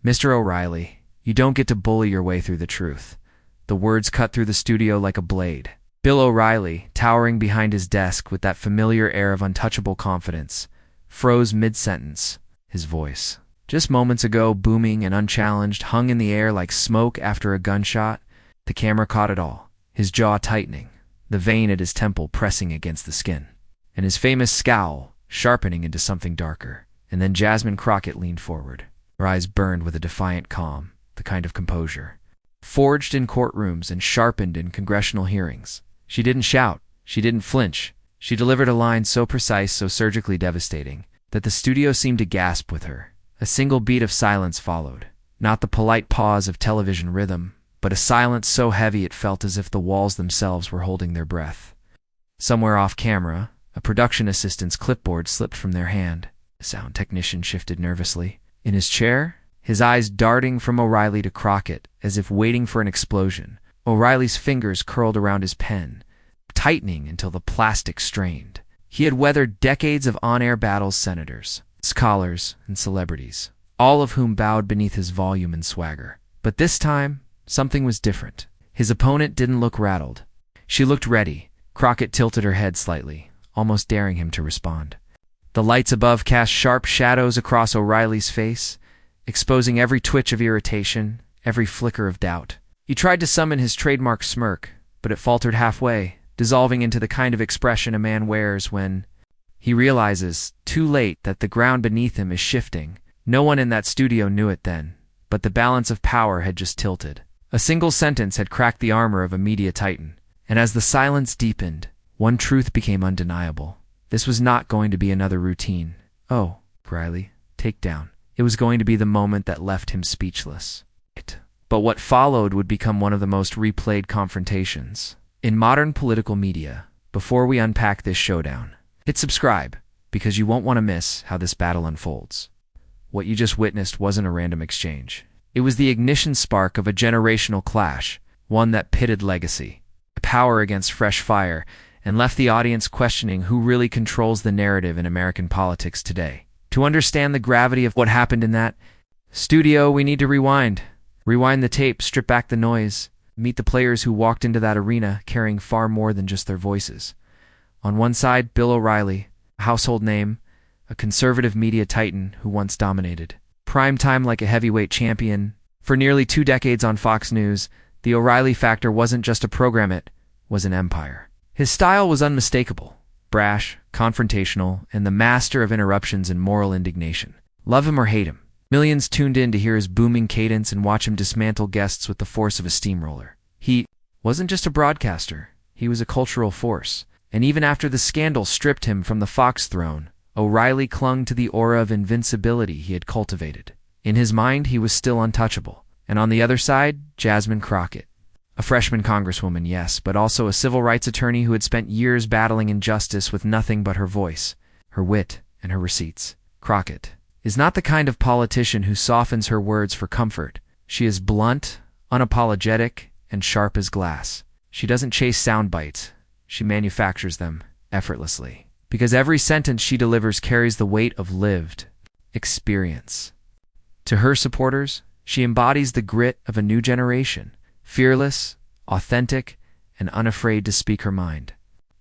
"Mr. O'Reilly, you don't get to bully your way through the truth." The words cut through the studio like a blade. Bill O'Reilly, towering behind his desk with that familiar air of untouchable confidence, froze mid-sentence. His voice, just moments ago booming and unchallenged, hung in the air like smoke after a gunshot. The camera caught it all, his jaw tightening, the vein at his temple pressing against the skin, and his famous scowl sharpening into something darker. And then Jasmine Crockett leaned forward. Her eyes burned with a defiant calm, the kind of composure forged in courtrooms and sharpened in congressional hearings. She didn't shout. She didn't flinch. She delivered a line so precise, so surgically devastating, that the studio seemed to gasp with her. A single beat of silence followed. Not the polite pause of television rhythm, but a silence so heavy it felt as if the walls themselves were holding their breath. Somewhere off camera, a production assistant's clipboard slipped from their hand. The sound technician shifted nervously. In his chair, his eyes darting from O'Reilly to Crockett, as if waiting for an explosion, O'Reilly's fingers curled around his pen, tightening until the plastic strained. He had weathered decades of on-air battles, senators, scholars, and celebrities, all of whom bowed beneath his volume and swagger. But this time, something was different. His opponent didn't look rattled. She looked ready. Crockett tilted her head slightly, almost daring him to respond. The lights above cast sharp shadows across O'Reilly's face, exposing every twitch of irritation, every flicker of doubt. He tried to summon his trademark smirk, but it faltered halfway, dissolving into the kind of expression a man wears when he realizes, too late, that the ground beneath him is shifting. No one in that studio knew it then, but the balance of power had just tilted. A single sentence had cracked the armor of a media titan, and as the silence deepened, one truth became undeniable. This was not going to be another routine. "Oh, O'Reilly, take down." It was going to be the moment that left him speechless. But what followed would become one of the most replayed confrontations in modern political media. Before we unpack this showdown, hit subscribe, because you won't want to miss how this battle unfolds. What you just witnessed wasn't a random exchange. It was the ignition spark of a generational clash, one that pitted legacy, power against fresh fire, and left the audience questioning who really controls the narrative in American politics today. To understand the gravity of what happened in that studio, we need to rewind. Rewind the tape, strip back the noise, meet the players who walked into that arena carrying far more than just their voices. On one side, Bill O'Reilly, a household name, a conservative media titan who once dominated prime time like a heavyweight champion. For nearly 2 decades on Fox News, the O'Reilly factor wasn't just a program, it was an empire. His style was unmistakable, brash, confrontational, and the master of interruptions and moral indignation. Love him or hate him, millions tuned in to hear his booming cadence and watch him dismantle guests with the force of a steamroller. He wasn't just a broadcaster, he was a cultural force. And even after the scandal stripped him from the Fox throne, O'Reilly clung to the aura of invincibility he had cultivated. In his mind, he was still untouchable. And on the other side, Jasmine Crockett. A freshman congresswoman, yes, but also a civil rights attorney who had spent years battling injustice with nothing but her voice, her wit, and her receipts. Crockett is not the kind of politician who softens her words for comfort. She is blunt, unapologetic, and sharp as glass. She doesn't chase sound bites. She manufactures them effortlessly, because every sentence she delivers carries the weight of lived experience. To her supporters, she embodies the grit of a new generation, fearless, authentic, and unafraid to speak her mind.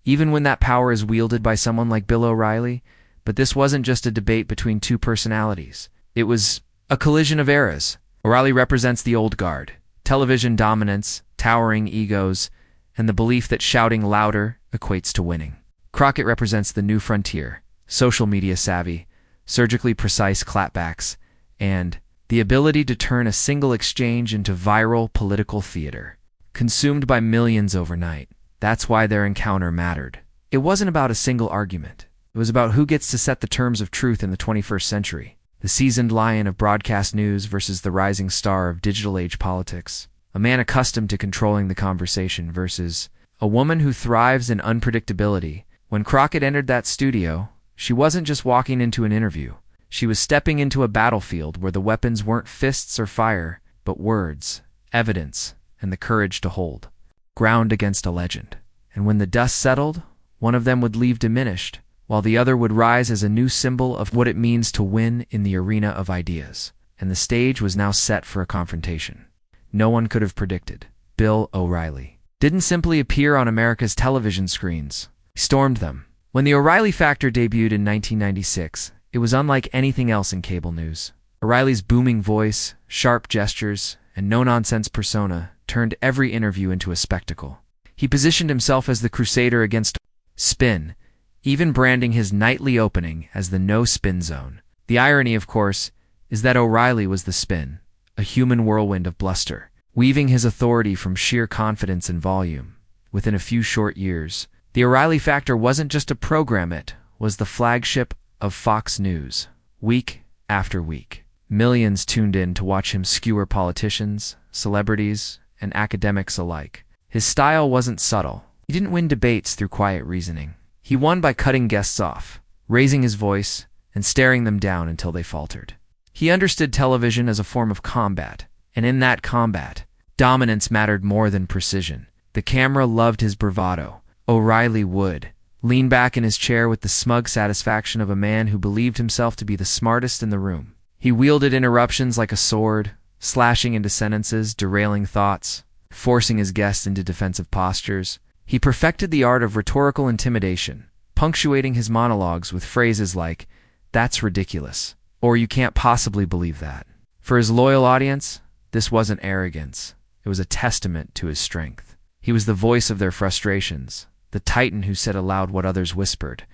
Even when that power is wielded by someone like Bill O'Reilly, but this wasn't just a debate between two personalities. It was a collision of eras. O'Reilly represents the old guard, television dominance, towering egos, and the belief that shouting louder equates to winning. Crockett represents the new frontier, social media savvy, surgically precise clapbacks, and the ability to turn a single exchange into viral political theater, consumed by millions overnight. That's why their encounter mattered. It wasn't about a single argument. It was about who gets to set the terms of truth in the 21st century. The seasoned lion of broadcast news versus the rising star of digital age politics. A man accustomed to controlling the conversation versus a woman who thrives in unpredictability. When Crockett entered that studio, she wasn't just walking into an interview. She was stepping into a battlefield where the weapons weren't fists or fire, but words, evidence, and the courage to hold ground against a legend. And when the dust settled, one of them would leave diminished, while the other would rise as a new symbol of what it means to win in the arena of ideas. and the stage was now set for a confrontation no one could have predicted. Bill O'Reilly didn't simply appear on America's television screens. He stormed them. When the O'Reilly Factor debuted in 1996, it was unlike anything else in cable news. O'Reilly's booming voice, sharp gestures, and no-nonsense persona turned every interview into a spectacle. He positioned himself as the crusader against spin, even branding his nightly opening as the no-spin zone. The irony, of course, is that O'Reilly was the spin, a human whirlwind of bluster, weaving his authority from sheer confidence and volume. Within a few short years, the O'Reilly Factor wasn't just a program, it was the flagship of Fox News. Week after week, millions tuned in to watch him skewer politicians, celebrities, and academics alike. His style wasn't subtle. He didn't win debates through quiet reasoning. He won by cutting guests off, raising his voice, and staring them down until they faltered. He understood television as a form of combat, and in that combat, dominance mattered more than precision. The camera loved his bravado. O'Reilly would lean back in his chair with the smug satisfaction of a man who believed himself to be the smartest in the room. He wielded interruptions like a sword, slashing into sentences, derailing thoughts, forcing his guests into defensive postures. He perfected the art of rhetorical intimidation, punctuating his monologues with phrases like, "That's ridiculous," or "You can't possibly believe that." For his loyal audience, this wasn't arrogance. It was a testament to his strength. He was the voice of their frustrations, the titan who said aloud what others whispered,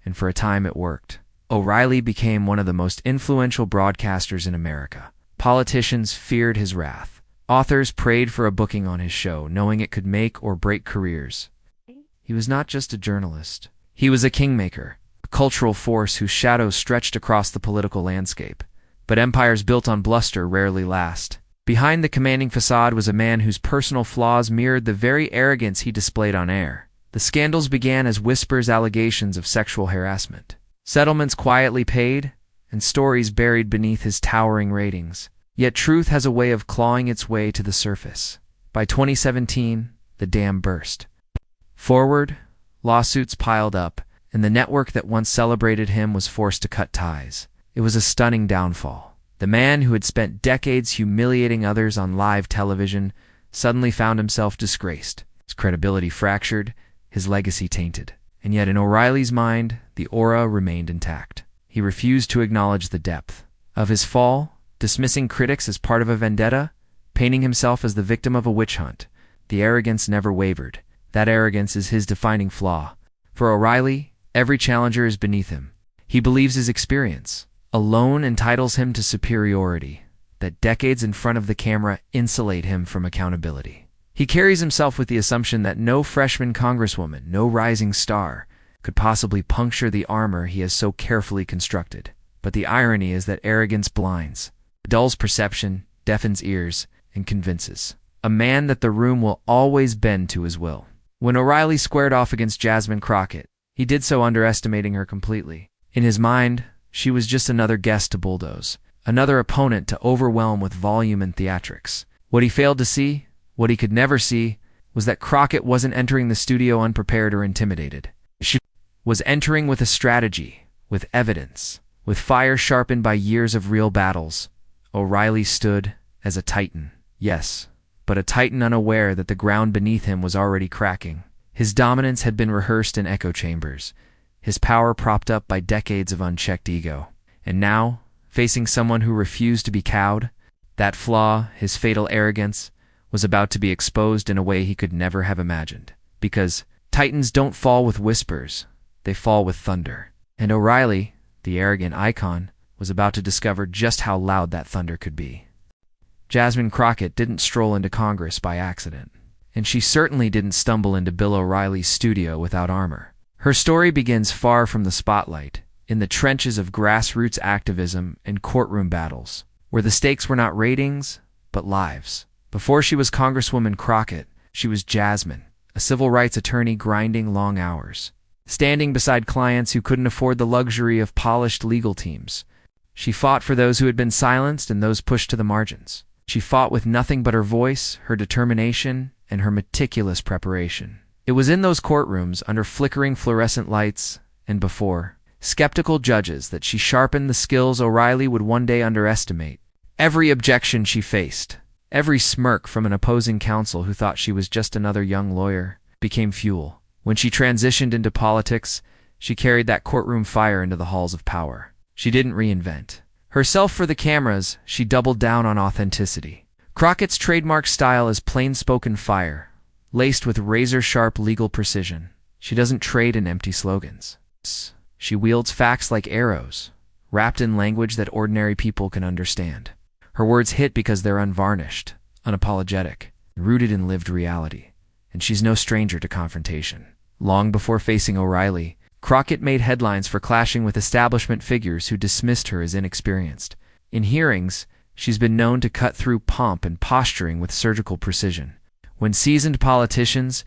and for a time it worked. O'Reilly became one of the most influential broadcasters in America. Politicians feared his wrath. Authors prayed for a booking on his show, knowing it could make or break careers. He was not just a journalist. He was a kingmaker, a cultural force whose shadow stretched across the political landscape. But empires built on bluster rarely last. Behind the commanding facade was a man whose personal flaws mirrored the very arrogance he displayed on air. The scandals began as whispers, allegations of sexual harassment, settlements quietly paid, and stories buried beneath his towering ratings. Yet truth has a way of clawing its way to the surface. By 2017, the dam burst. Forward, lawsuits piled up, and the network that once celebrated him was forced to cut ties. It was a stunning downfall. The man who had spent decades humiliating others on live television suddenly found himself disgraced, his credibility fractured, his legacy tainted. And yet in O'Reilly's mind, the aura remained intact. He refused to acknowledge the depth of his fall, dismissing critics as part of a vendetta, painting himself as the victim of a witch hunt. The arrogance never wavered. That arrogance is his defining flaw. For O'Reilly, every challenger is beneath him. He believes his experience alone entitles him to superiority, that decades in front of the camera insulate him from accountability. He carries himself with the assumption that no freshman congresswoman, no rising star, could possibly puncture the armor he has so carefully constructed. But the irony is that arrogance blinds, dulls perception, deafens ears, and convinces. A man that the room will always bend to his will. When O'Reilly squared off against Jasmine Crockett, he did so underestimating her completely. In his mind, she was just another guest to bulldoze, another opponent to overwhelm with volume and theatrics. What he failed to see, what he could never see, was that Crockett wasn't entering the studio unprepared or intimidated. She was entering with a strategy, with evidence, with fire sharpened by years of real battles. O'Reilly stood as a titan, yes, but a titan unaware that the ground beneath him was already cracking. His dominance had been rehearsed in echo chambers, his power propped up by decades of unchecked ego. And now, facing someone who refused to be cowed, that flaw, his fatal arrogance, was about to be exposed in a way he could never have imagined. Because titans don't fall with whispers, they fall with thunder. And O'Reilly, the arrogant icon, was about to discover just how loud that thunder could be. Jasmine Crockett didn't stroll into Congress by accident, and she certainly didn't stumble into Bill O'Reilly's studio without armor. Her story begins far from the spotlight, in the trenches of grassroots activism and courtroom battles, where the stakes were not ratings, but lives. Before she was Congresswoman Crockett, she was Jasmine, a civil rights attorney grinding long hours, standing beside clients who couldn't afford the luxury of polished legal teams. She fought for those who had been silenced and those pushed to the margins. She fought with nothing but her voice, her determination, and her meticulous preparation. It was in those courtrooms, under flickering fluorescent lights, and before skeptical judges, that she sharpened the skills O'Reilly would one day underestimate. Every objection she faced, every smirk from an opposing counsel who thought she was just another young lawyer, became fuel. When she transitioned into politics, she carried that courtroom fire into the halls of power. She didn't reinvent herself for the cameras, she doubled down on authenticity. Crockett's trademark style is plain-spoken fire, laced with razor-sharp legal precision. She doesn't trade in empty slogans. She wields facts like arrows, wrapped in language that ordinary people can understand. Her words hit because they're unvarnished, unapologetic, rooted in lived reality. And she's no stranger to confrontation. Long before facing O'Reilly, Crockett made headlines for clashing with establishment figures who dismissed her as inexperienced. In hearings, she's been known to cut through pomp and posturing with surgical precision. When seasoned politicians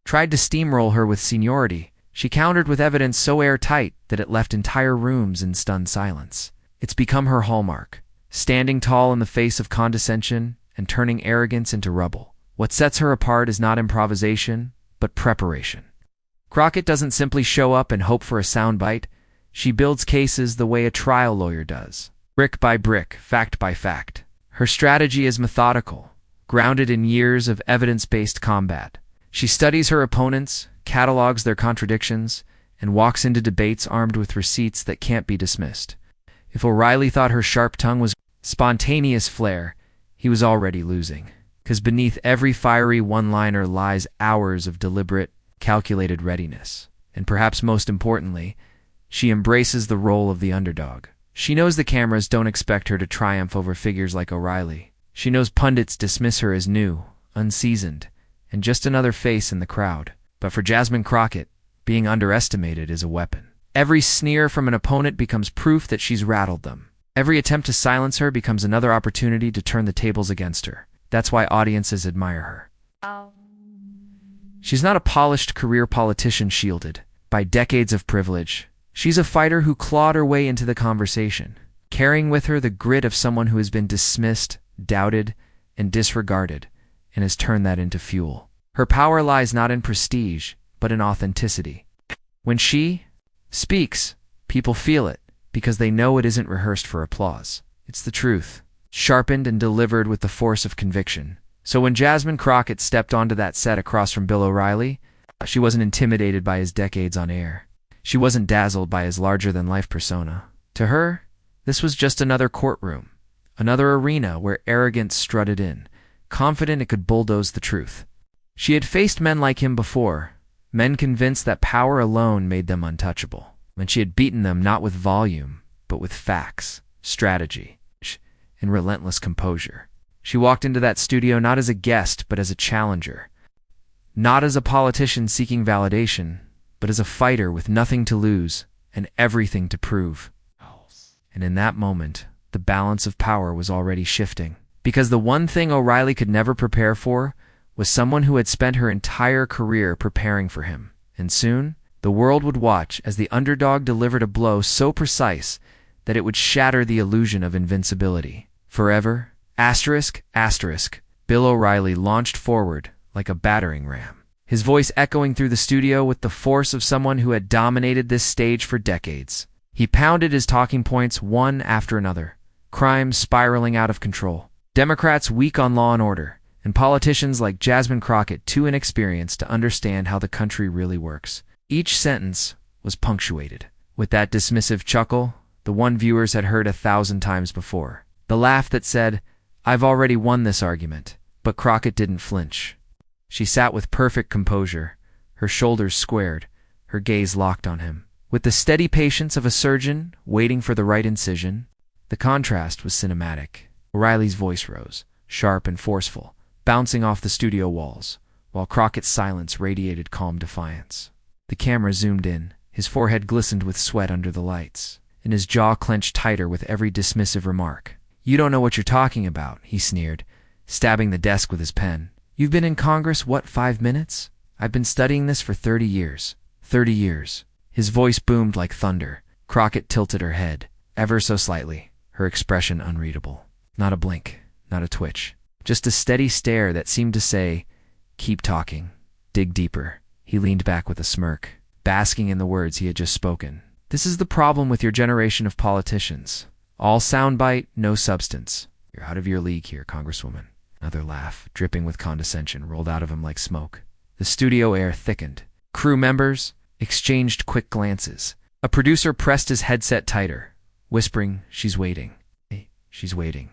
tried to steamroll her with seniority, she countered with evidence so airtight that it left entire rooms in stunned silence. It's become her hallmark, standing tall in the face of condescension and turning arrogance into rubble. What sets her apart is not improvisation, but preparation. Crockett doesn't simply show up and hope for a soundbite. She builds cases the way a trial lawyer does, brick by brick, fact by fact. Her strategy is methodical, grounded in years of evidence-based combat. She studies her opponents, catalogs their contradictions, and walks into debates armed with receipts that can't be dismissed. If O'Reilly thought her sharp tongue was spontaneous flair, he was already losing. Because beneath every fiery one-liner lies hours of deliberate, calculated readiness. And perhaps most importantly, she embraces the role of the underdog. She knows the cameras don't expect her to triumph over figures like O'Reilly. She knows pundits dismiss her as new, unseasoned, and just another face in the crowd. But for Jasmine Crockett, being underestimated is a weapon. Every sneer from an opponent becomes proof that she's rattled them. Every attempt to silence her becomes another opportunity to turn the tables against her. That's why audiences admire her. She's not a polished career politician shielded by decades of privilege. She's a fighter who clawed her way into the conversation, carrying with her the grit of someone who has been dismissed, doubted, and disregarded, and has turned that into fuel. Her power lies not in prestige, but in authenticity. When she speaks, people feel it, because they know it isn't rehearsed for applause. It's the truth, sharpened and delivered with the force of conviction. So when Jasmine Crockett stepped onto that set across from Bill O'Reilly, she wasn't intimidated by his decades on air. She wasn't dazzled by his larger-than-life persona. To her, this was just another courtroom, another arena where arrogance strutted in, confident it could bulldoze the truth. She had faced men like him before, men convinced that power alone made them untouchable. And she had beaten them not with volume, but with facts, strategy, and relentless composure. She walked into that studio not as a guest, but as a challenger. Not as a politician seeking validation, but as a fighter with nothing to lose and everything to prove. And in that moment, the balance of power was already shifting. Because the one thing O'Reilly could never prepare for was someone who had spent her entire career preparing for him. And soon, the world would watch as the underdog delivered a blow so precise that it would shatter the illusion of invincibility. Forever, asterisk, Bill O'Reilly launched forward like a battering ram, his voice echoing through the studio with the force of someone who had dominated this stage for decades. He pounded his talking points one after another, crime spiraling out of control, Democrats weak on law and order, and politicians like Jasmine Crockett too inexperienced to understand how the country really works. Each sentence was punctuated with that dismissive chuckle, the one viewers had heard 1,000 times before. The laugh that said, "I've already won this argument." But Crockett didn't flinch. She sat with perfect composure, her shoulders squared, her gaze locked on him. With the steady patience of a surgeon waiting for the right incision, the contrast was cinematic. O'Reilly's voice rose, sharp and forceful, bouncing off the studio walls, while Crockett's silence radiated calm defiance. The camera zoomed in, his forehead glistened with sweat under the lights, and his jaw clenched tighter with every dismissive remark. "You don't know what you're talking about," he sneered, stabbing the desk with his pen. "You've been in Congress, what, 5 minutes? I've been studying this for 30 years. 30 years. His voice boomed like thunder. Crockett tilted her head, ever so slightly, her expression unreadable. Not a blink, not a twitch. Just a steady stare that seemed to say, "Keep talking. Dig deeper." He leaned back with a smirk, basking in the words he had just spoken. "This is the problem with your generation of politicians. All soundbite, no substance. You're out of your league here, Congresswoman. Another laugh, dripping with condescension, rolled out of him like smoke. The studio air thickened. Crew members exchanged quick glances. A producer pressed his headset tighter, whispering, "She's waiting. Hey, she's waiting."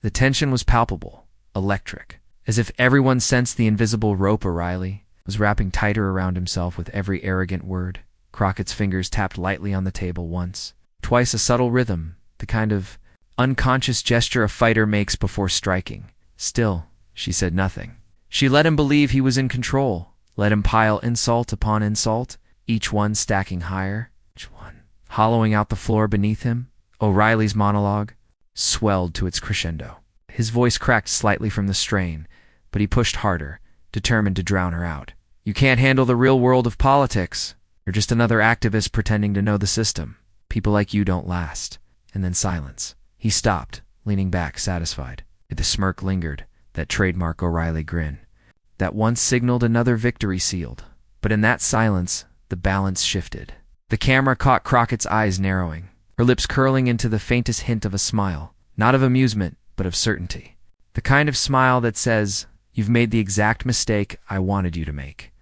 The tension was palpable, electric, as if everyone sensed the invisible rope O'Reilly was wrapping tighter around himself with every arrogant word. Crockett's fingers tapped lightly on the table once, twice, a subtle rhythm, the kind of unconscious gesture a fighter makes before striking. Still, she said nothing. She let him believe he was in control, let him pile insult upon insult, each one stacking higher, each one hollowing out the floor beneath him. O'Reilly's monologue swelled to its crescendo. His voice cracked slightly from the strain, but he pushed harder, determined to drown her out. "You can't handle the real world of politics. You're just another activist pretending to know the system. People like you don't last." And then silence. He stopped, leaning back, satisfied. The smirk lingered, that trademark O'Reilly grin, that once signaled another victory sealed. But in that silence, the balance shifted. The camera caught Crockett's eyes narrowing, her lips curling into the faintest hint of a smile, not of amusement, but of certainty. The kind of smile that says, "You've made the exact mistake I wanted you to make."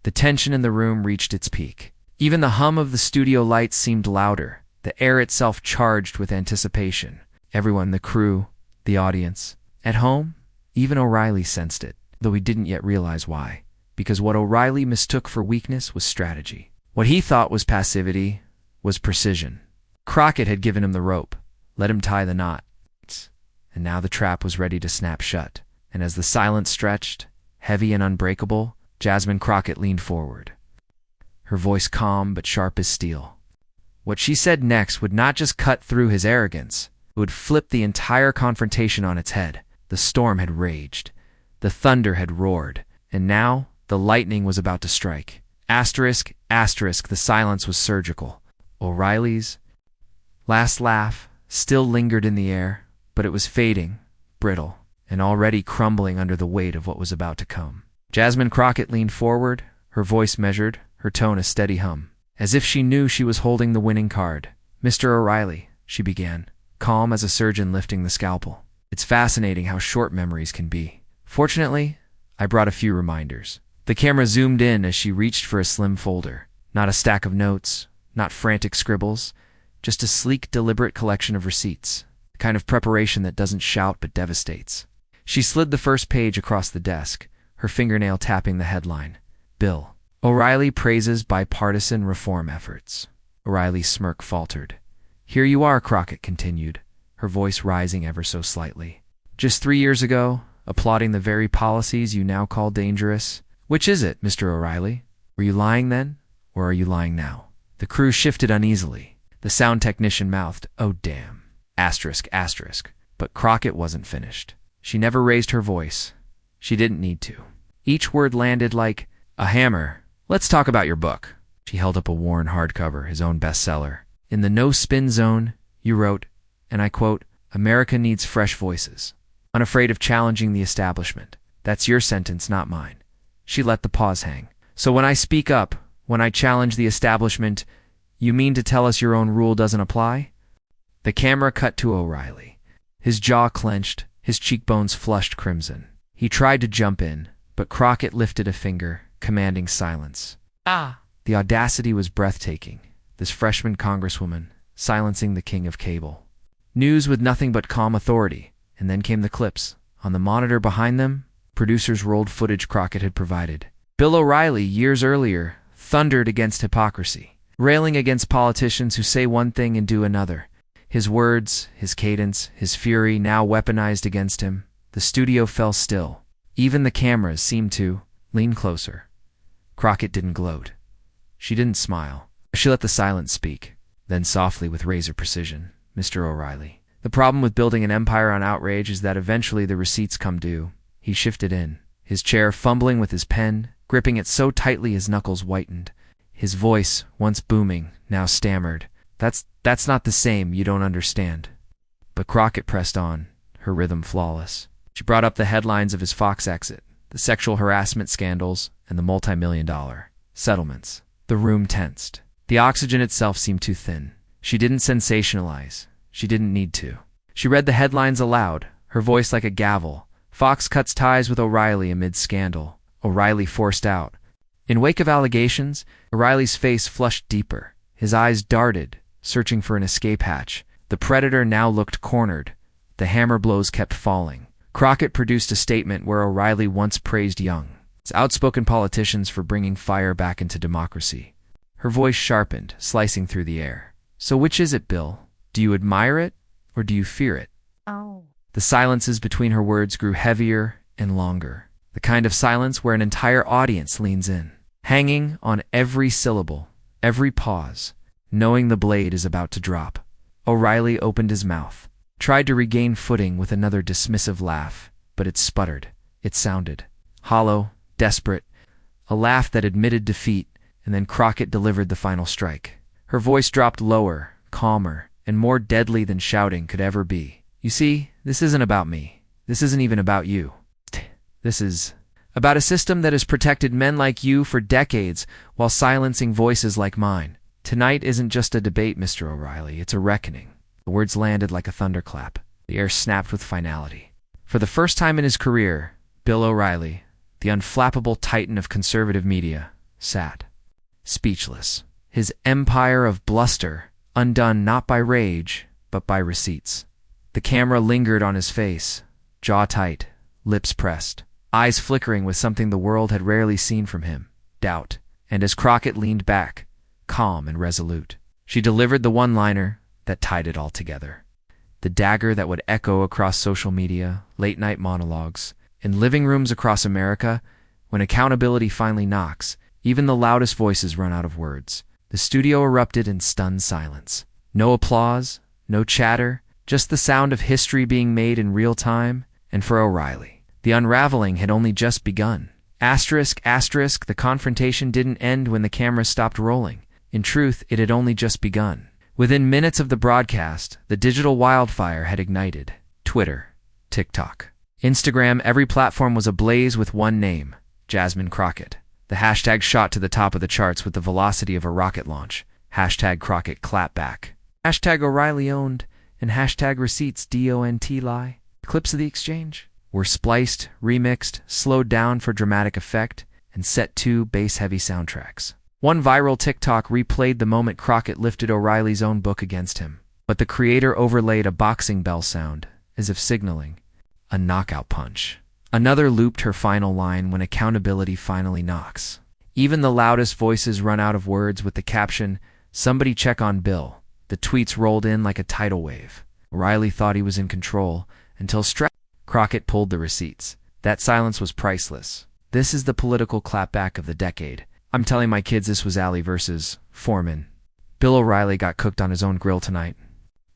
The tension in the room reached its peak. Even the hum of the studio lights seemed louder, the air itself charged with anticipation. Everyone, the crew, the audience, at home, even O'Reilly sensed it, though he didn't yet realize why. Because what O'Reilly mistook for weakness was strategy. What he thought was passivity was precision. Crockett had given him the rope, let him tie the knot. And now the trap was ready to snap shut. And as the silence stretched, heavy and unbreakable, Jasmine Crockett leaned forward, her voice calm but sharp as steel. What she said next would not just cut through his arrogance, it would flip the entire confrontation on its head. The storm had raged, the thunder had roared, and now the lightning was about to strike. Asterisk, asterisk, the silence was surgical. O'Reilly's last laugh still lingered in the air, but it was fading, brittle, and already crumbling under the weight of what was about to come. Jasmine Crockett leaned forward, her voice measured, her tone a steady hum, as if she knew she was holding the winning card. "Mr. O'Reilly," she began, calm as a surgeon lifting the scalpel. "It's fascinating how short memories can be. Fortunately, I brought a few reminders." The camera zoomed in as she reached for a slim folder. Not a stack of notes, not frantic scribbles, just a sleek, deliberate collection of receipts, the kind of preparation that doesn't shout but devastates. She slid the first page across the desk, her fingernail tapping the headline, "Bill. O'Reilly praises bipartisan reform efforts." O'Reilly's smirk faltered. "Here you are," Crockett continued, her voice rising ever so slightly. "Just 3 years ago, applauding the very policies you now call dangerous. Which is it, Mr. O'Reilly? Were you lying then, or are you lying now?" The crew shifted uneasily. The sound technician mouthed, "Oh, damn. Asterisk, asterisk." But Crockett wasn't finished. She never raised her voice. She didn't need to. Each word landed like a hammer. "Let's talk about your book." She held up a worn hardcover, his own bestseller. "In the no-spin zone, you wrote, and I quote, 'America needs fresh voices, unafraid of challenging the establishment.' That's your sentence, not mine." She let the pause hang. "So when I speak up, when I challenge the establishment, you mean to tell us your own rule doesn't apply?" The camera cut to O'Reilly. His jaw clenched, his cheekbones flushed crimson. He tried to jump in, but Crockett lifted a finger, commanding silence. The audacity was breathtaking, this freshman congresswoman, silencing the king of cable. News with nothing but calm authority, and then came the clips. On the monitor behind them, producers rolled footage Crockett had provided. Bill O'Reilly, years earlier, thundered against hypocrisy, railing against politicians who say one thing and do another. His words, his cadence, his fury now weaponized against him. The studio fell still. Even the cameras seemed to lean closer. Crockett didn't gloat. She didn't smile. She let the silence speak. Then softly, with razor precision, "Mr. O'Reilly, the problem with building an empire on outrage is that eventually the receipts come due." He shifted in, his chair fumbling with his pen, gripping it so tightly his knuckles whitened. His voice, once booming, now stammered. That's not the same, you don't understand." But Crockett pressed on, her rhythm flawless. She brought up the headlines of his Fox exit, the sexual harassment scandals, and the multi-million-dollar settlements. The room tensed. The oxygen itself seemed too thin. She didn't sensationalize. She didn't need to. She read the headlines aloud, her voice like a gavel. Fox cuts ties with O'Reilly amid scandal. O'Reilly forced out. In wake of allegations, O'Reilly's face flushed deeper. His eyes darted, searching for an escape hatch. The predator now looked cornered. The hammer blows kept falling. Crockett produced a statement where O'Reilly once praised Young's outspoken politicians for bringing fire back into democracy. Her voice sharpened, slicing through the air. "So which is it, Bill? Do you admire it, or do you fear it?" Oh. The silences between her words grew heavier and longer. The kind of silence where an entire audience leans in, hanging on every syllable, every pause, knowing the blade is about to drop. O'Reilly opened his mouth, tried to regain footing with another dismissive laugh, but it sputtered. It sounded hollow, desperate, a laugh that admitted defeat, and then Crockett delivered the final strike. Her voice dropped lower, calmer, and more deadly than shouting could ever be. "You see, this isn't about me. This isn't even about you. This is about a system that has protected men like you for decades while silencing voices like mine. Tonight isn't just a debate, Mr. O'Reilly, it's a reckoning." The words landed like a thunderclap. The air snapped with finality. For the first time in his career, Bill O'Reilly, the unflappable titan of conservative media, sat speechless. His empire of bluster undone not by rage, but by receipts. The camera lingered on his face, jaw tight, lips pressed, eyes flickering with something the world had rarely seen from him, doubt. And as Crockett leaned back, calm and resolute, she delivered the one-liner that tied it all together. The dagger that would echo across social media, late-night monologues, in living rooms across America. When accountability finally knocks, even the loudest voices run out of words. The studio erupted in stunned silence. No applause, no chatter, just the sound of history being made in real time. And for O'Reilly, the unraveling had only just begun. Asterisk, asterisk, the confrontation didn't end when the camera stopped rolling. In truth, it had only just begun. Within minutes of the broadcast, the digital wildfire had ignited. Twitter, TikTok, Instagram, every platform was ablaze with one name, Jasmine Crockett. The hashtag shot to the top of the charts with the velocity of a rocket launch. Hashtag Crockett clapback. Hashtag O'Reilly owned, and hashtag receipts DONT lie. Clips of the exchange were spliced, remixed, slowed down for dramatic effect, and set to bass-heavy soundtracks. One viral TikTok replayed the moment Crockett lifted O'Reilly's own book against him, but the creator overlaid a boxing bell sound, as if signaling a knockout punch. Another looped her final line when accountability finally knocks. Even the loudest voices run out of words with the caption, "Somebody check on Bill." The tweets rolled in like a tidal wave. O'Reilly thought he was in control, until Crockett pulled the receipts. That silence was priceless. This is the political clapback of the decade. I'm telling my kids this was Alley versus Foreman. Bill O'Reilly got cooked on his own grill tonight.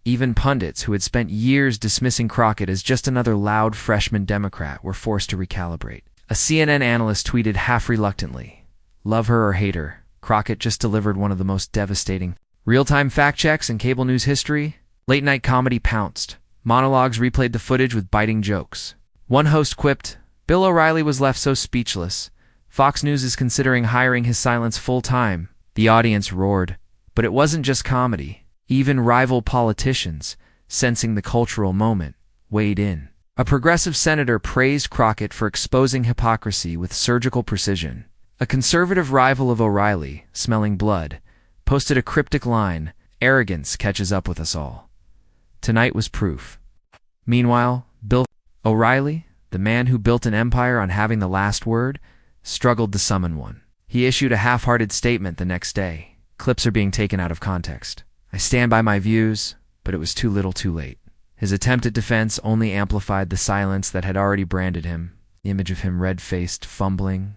Even pundits who had spent years dismissing Crockett as just another loud freshman Democrat were forced to recalibrate. A CNN analyst tweeted half reluctantly, "Love her or hate her, Crockett just delivered one of the most devastating real-time fact checks in cable news history." Late-night comedy pounced. Monologues replayed the footage with biting jokes. One host quipped, "Bill O'Reilly was left so speechless. Fox News is considering hiring his silence full-time." The audience roared. But it wasn't just comedy. Even rival politicians, sensing the cultural moment, weighed in. A progressive senator praised Crockett for exposing hypocrisy with surgical precision. A conservative rival of O'Reilly, smelling blood, posted a cryptic line, "Arrogance catches up with us all." Tonight was proof. Meanwhile, Bill O'Reilly, the man who built an empire on having the last word, struggled to summon one. He issued a half-hearted statement the next day. Clips are being taken out of context. "I stand by my views, but it was too little too late." His attempt at defense only amplified the silence that had already branded him. The image of him red-faced, fumbling,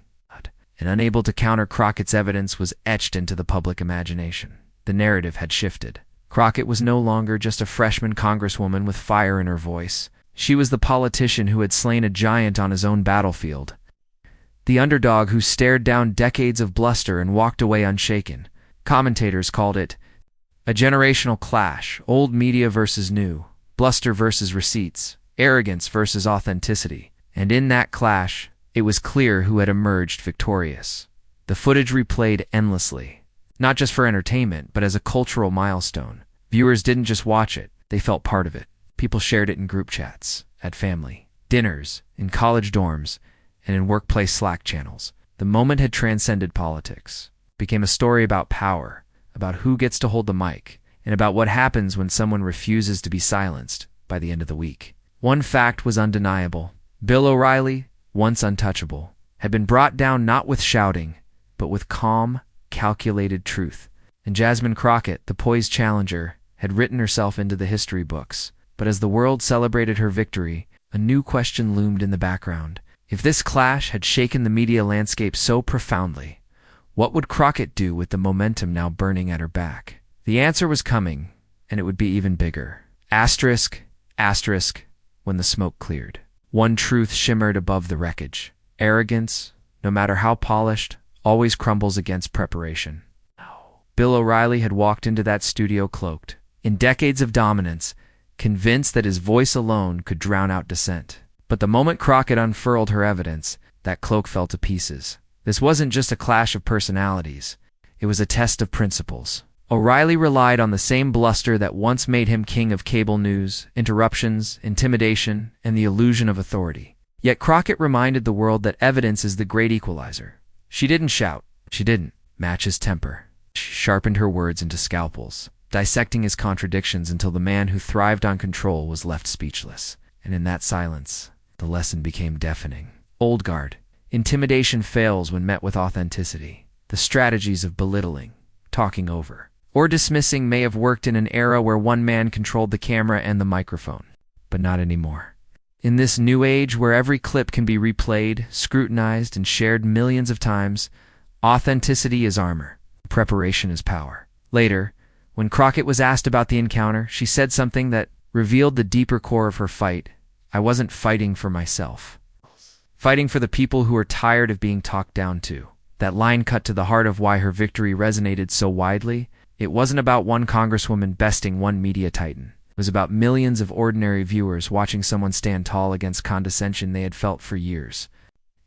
and unable to counter Crockett's evidence was etched into the public imagination. The narrative had shifted. Crockett was no longer just a freshman congresswoman with fire in her voice. She was the politician who had slain a giant on his own battlefield. The underdog who stared down decades of bluster and walked away unshaken. Commentators called it a generational clash, old media versus new, bluster versus receipts, arrogance versus authenticity. And in that clash, it was clear who had emerged victorious. The footage replayed endlessly, not just for entertainment, but as a cultural milestone. Viewers didn't just watch it, they felt part of it. People shared it in group chats, at family dinners, in college dorms, and in workplace Slack channels. The moment had transcended politics, became a story about power, about who gets to hold the mic, and about what happens when someone refuses to be silenced by the end of the week. One fact was undeniable. Bill O'Reilly, once untouchable, had been brought down not with shouting, but with calm, calculated truth. And Jasmine Crockett, the poised challenger, had written herself into the history books. But as the world celebrated her victory, a new question loomed in the background. If this clash had shaken the media landscape so profoundly, what would Crockett do with the momentum now burning at her back? The answer was coming, and it would be even bigger. Asterisk, asterisk, when the smoke cleared. One truth shimmered above the wreckage. Arrogance, no matter how polished, always crumbles against preparation. Bill O'Reilly had walked into that studio cloaked, in decades of dominance, convinced that his voice alone could drown out dissent. But the moment Crockett unfurled her evidence, that cloak fell to pieces. This wasn't just a clash of personalities. It was a test of principles. O'Reilly relied on the same bluster that once made him king of cable news, interruptions, intimidation, and the illusion of authority. Yet Crockett reminded the world that evidence is the great equalizer. She didn't shout. She didn't match his temper. She sharpened her words into scalpels, dissecting his contradictions until the man who thrived on control was left speechless. And in that silence, the lesson became deafening. Old guard. Intimidation fails when met with authenticity. The strategies of belittling, talking over, or dismissing may have worked in an era where one man controlled the camera and the microphone, but not anymore. In this new age where every clip can be replayed, scrutinized, and shared millions of times, authenticity is armor, preparation is power. Later, when Crockett was asked about the encounter, she said something that revealed the deeper core of her fight. I wasn't fighting for myself. Fighting for the people who are tired of being talked down to. That line cut to the heart of why her victory resonated so widely. It wasn't about one congresswoman besting one media titan. It was about millions of ordinary viewers watching someone stand tall against condescension they had felt for years.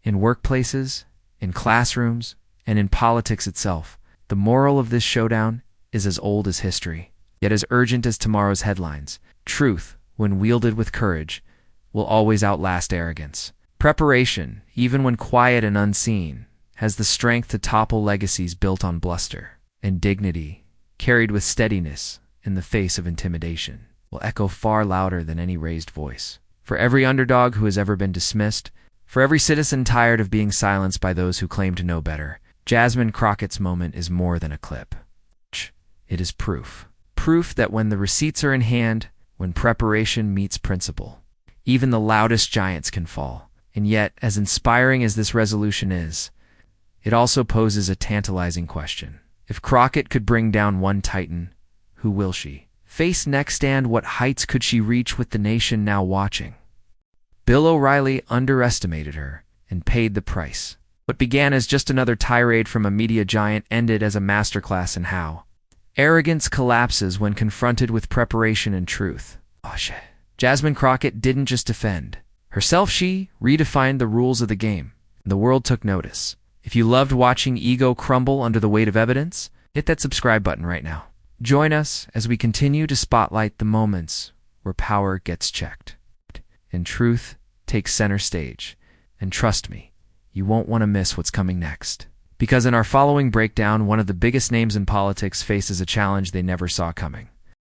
In workplaces, in classrooms, and in politics itself, the moral of this showdown is as old as history, yet as urgent as tomorrow's headlines. Truth, when wielded with courage, will always outlast arrogance. Preparation, even when quiet and unseen, has the strength to topple legacies built on bluster. And dignity, carried with steadiness in the face of intimidation, will echo far louder than any raised voice. For every underdog who has ever been dismissed, for every citizen tired of being silenced by those who claim to know better, Jasmine Crockett's moment is more than a clip. It is proof. Proof that when the receipts are in hand, when preparation meets principle, even the loudest giants can fall. And yet, as inspiring as this resolution is, it also poses a tantalizing question. If Crockett could bring down one titan, who will she face next, and what heights could she reach with the nation now watching? Bill O'Reilly underestimated her and paid the price. What began as just another tirade from a media giant ended as a masterclass in how arrogance collapses when confronted with preparation and truth. Jasmine Crockett didn't just defend herself, she redefined the rules of the game. The world took notice. If you loved watching ego crumble under the weight of evidence, hit that subscribe button right now. Join us as we continue to spotlight the moments where power gets checked and truth takes center stage. And trust me, you won't want to miss what's coming next. Because in our following breakdown, one of the biggest names in politics faces a challenge they never saw coming.